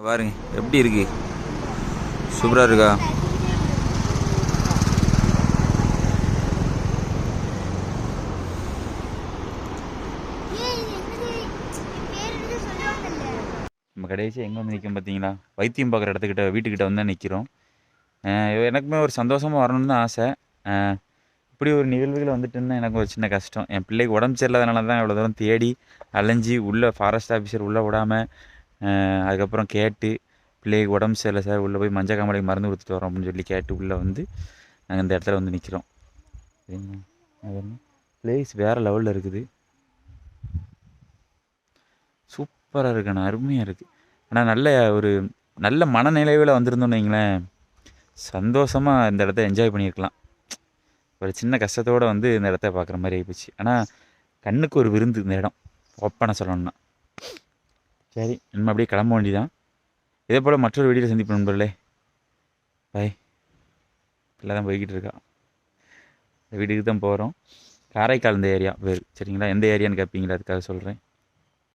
பாருங்க எப்படி இருக்கு, சூப்பராக இருக்கா? நம்ம கடைசி எங்கே வந்து நிற்கும் பார்த்தீங்களா? வைத்தியம் பார்க்குற இடத்துக்கிட்ட வீட்டுக்கிட்ட வந்து தான் நிற்கிறோம். எனக்குமே ஒரு சந்தோஷமாக வரணும்னு தான் ஆசை. இப்படி ஒரு நிகழ்வுகள் வந்துட்டுன்னா எனக்கு ஒரு சின்ன கஷ்டம். என் பிள்ளைக்கு உடம்பு சரியில்லாதனால தான் இவ்வளோ தூரம் தேடி அலைஞ்சி உள்ளே ஃபாரஸ்ட் ஆஃபீஸர் உள்ளே விடாமல் அதுக்கப்புறம் கேட்டு பிள்ளைக்கு உடம்பு சரியில்லை சார், உள்ளே போய் மஞ்சள் காமாலைக்கு மருந்து கொடுத்துட்டு வரோம் அப்படின்னு சொல்லி கேட்டு உள்ளே வந்து நாங்கள் இந்த இடத்துல வந்து நிற்கிறோம். அது என்ன பிளேஸ் வேறு லெவலில் இருக்குது, சூப்பராக இருக்குண்ணா, அருமையாக இருக்குது. ஆனால் ஒரு நல்ல மனநிலைவில் வந்திருந்தோன்னு வைங்களேன், சந்தோஷமாக இந்த இடத்த என்ஜாய் பண்ணியிருக்கலாம். ஒரு சின்ன கஷ்டத்தோடு வந்து இந்த இடத்த பார்க்குற மாதிரி ஆகிப்போச்சு. ஆனால் கண்ணுக்கு ஒரு விருந்து இந்த இடம், ஓப்பனாக சொல்லணும்னா. சரி, நம்ம அப்படியே கிளம்ப வேண்டியதான். இதே போல் மற்றொரு வீடியோவில் சந்திப்போம் நண்பர்களே. பாய். இல்லை தான் போய்கிட்டு இருக்கா, வீட்டுக்கு தான் போகிறோம். காரைக்கால் இந்த ஏரியா வேறு, சரிங்களா? எந்த ஏரியான்னு கேட்பீங்களா? அதுக்காக சொல்கிறேன்.